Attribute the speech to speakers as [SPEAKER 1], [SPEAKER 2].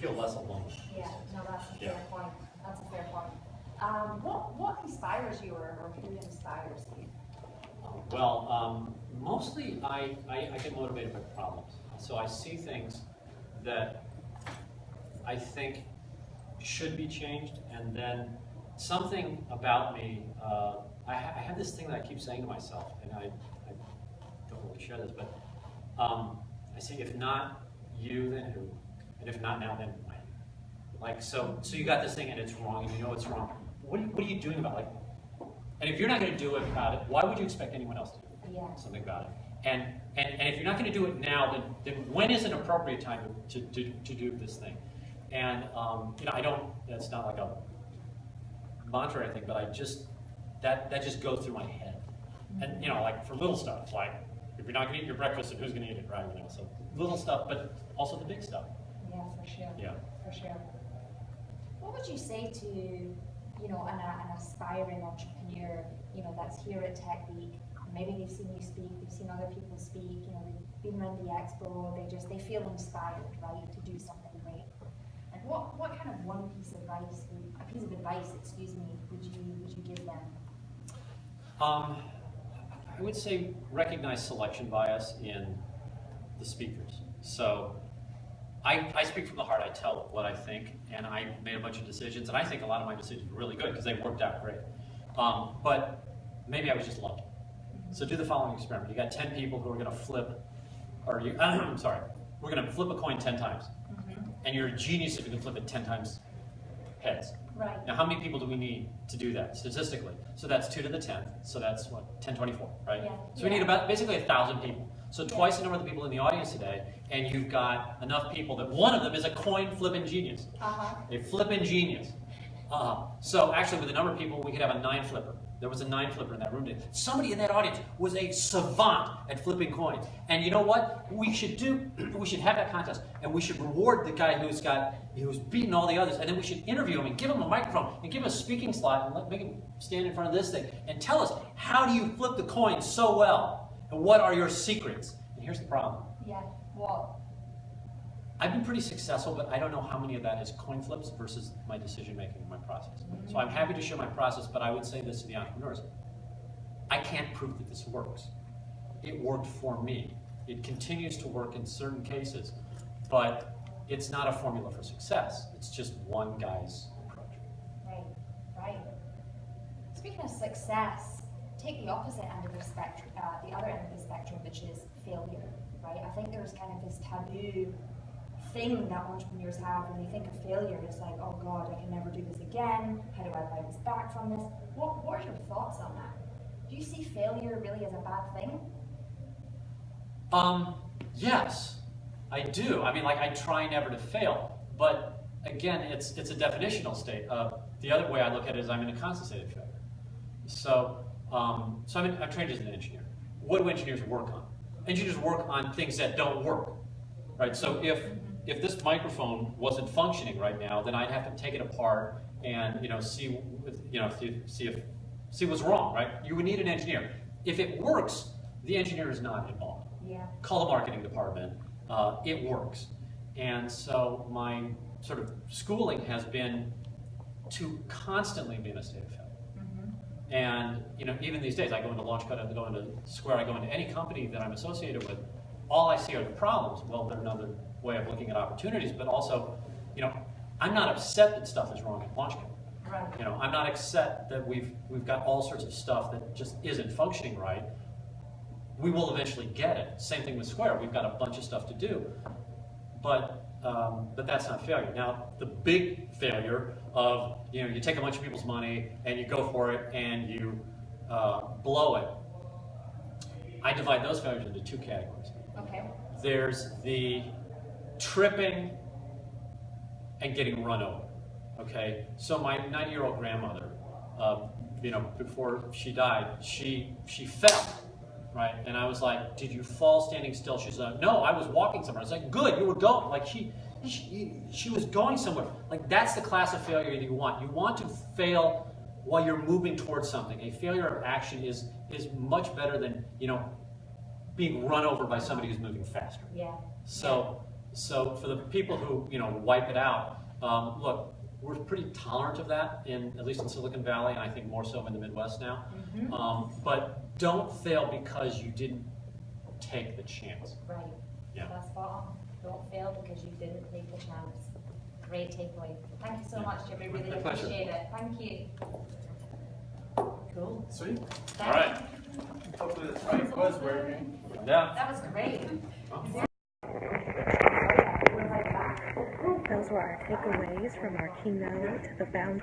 [SPEAKER 1] feel less alone.
[SPEAKER 2] Yeah, no, that's a fair point. That's a fair point. What inspires you, or who inspires you?
[SPEAKER 1] Well, mostly I get motivated by problems. So I see things that I think should be changed, and then something about me, I have this thing that I keep saying to myself, and I don't really share this, but I say, if not you, then who? And if not now, then when? Like, so you got this thing and it's wrong, and you know it's wrong. What are you doing about it? And if you're not going to do it about it, why would you expect anyone else to do something about it? And if you're not going to do it now, then when is an appropriate time to do this thing? And you know, I don't. That's not like a mantra or anything, but I just that just goes through my head. And you know, like for little stuff, like if you're not going to eat your breakfast, then who's going to eat it, right? You know, so little stuff, but also the big stuff.
[SPEAKER 2] Yeah, for sure.
[SPEAKER 1] Yeah, for
[SPEAKER 2] sure. What would you say to, you know, an aspiring entrepreneur, you know, that's here at Techweek? Maybe they've seen you speak, they've seen other people speak, you know, they've been around the expo, they feel inspired, right, to do something great. And what kind of one piece of advice, would you give them?
[SPEAKER 1] I would say recognize selection bias in the speakers. So I speak from the heart. I tell what I think, and I made a bunch of decisions, and I think a lot of my decisions were really good because they worked out great. But maybe I was just lucky. So do the following experiment. You got 10 people who are going to flip, or you, I'm sorry, we're going to flip a coin 10 times. And you're a genius if you can flip it 10 times heads.
[SPEAKER 2] Right.
[SPEAKER 1] Now, how many people do we need to do that statistically? So that's 2 to the 10th. So that's what, 1024, right? Yeah. So we need about basically 1,000 people. So twice the number of the people in the audience today, and you've got enough people that one of them is a coin flipping genius. A flipping genius. So actually, with the number of people, we could have a 9 flipper. There was a 9 flipper in that room today. Somebody in that audience was a savant at flipping coins. And you know what? We should have that contest, and we should reward the guy who's beaten all the others, and then we should interview him and give him a microphone and give him a speaking slot and make him stand in front of this thing and tell us, how do you flip the coin so well? And what are your secrets? And here's the problem.
[SPEAKER 2] Yeah, what?
[SPEAKER 1] I've been pretty successful, but I don't know how many of that is coin flips versus my decision making and my process. So I'm happy to share my process, but I would say this to the entrepreneurs. I can't prove that this works. It worked for me. It continues to work in certain cases, but it's not a formula for success. It's just one guy's approach.
[SPEAKER 2] Right, right. Speaking of success, take the opposite end of the spectrum, the other end of the spectrum, which is failure, right? I think there's kind of this taboo thing that entrepreneurs have when they think of failure. It's like, oh God, I can never do this again. How do I bounce back from this? What are your thoughts on that? Do you see failure really as a bad thing?
[SPEAKER 1] Yes, I do. I mean, like, I try never to fail, but again, it's a definitional state. The other way I look at it is I'm in a constant state of failure. So, I'm trained as an engineer. What do engineers work on? Engineers work on things that don't work, right? So if this microphone wasn't functioning right now, then I'd have to take it apart and see what's wrong, right? You would need an engineer. If it works, the engineer is not involved.
[SPEAKER 2] Yeah.
[SPEAKER 1] Call the marketing department. It works. And so my sort of schooling has been to constantly be in a state of failure. And even these days, I go into Launchpad, I go into Square, I go into any company that I'm associated with. All I see are the problems. Well, they're another way of looking at opportunities, but also, I'm not upset that stuff is wrong at Launchpad.
[SPEAKER 2] Right.
[SPEAKER 1] I'm not upset that we've got all sorts of stuff that just isn't functioning right. We will eventually get it. Same thing with Square. We've got a bunch of stuff to do, but that's not failure. Now, the big failure of you take a bunch of people's money and you go for it and you blow it. I divide those failures into 2 categories.
[SPEAKER 2] Okay.
[SPEAKER 1] There's the tripping and getting run over. Okay. So my 90-year-old grandmother, before she died, she fell. Right, and I was like, "Did you fall standing still?" She's like, "No, I was walking somewhere." I was like, "Good, you were going." Like she was going somewhere. Like that's the class of failure that you want. You want to fail while you're moving towards something. A failure of action is much better than being run over by somebody who's moving faster.
[SPEAKER 2] Yeah.
[SPEAKER 1] So So for the people who, wipe it out, look, we're pretty tolerant of that, at least in Silicon Valley, and I think more so in the Midwest now. But don't fail because you didn't take the chance.
[SPEAKER 2] Right.
[SPEAKER 1] Yeah.
[SPEAKER 2] That's spot on. Don't fail because you didn't take the chance. Great takeaway. Thank you so much, Jimmy. Really
[SPEAKER 1] My pleasure.
[SPEAKER 2] appreciate it. Thank you. Cool.
[SPEAKER 3] Sweet.
[SPEAKER 1] All right.
[SPEAKER 3] Hopefully the mic was working.
[SPEAKER 1] Yeah.
[SPEAKER 2] That was great.
[SPEAKER 4] Those were our takeaways from our keynote, The Bound.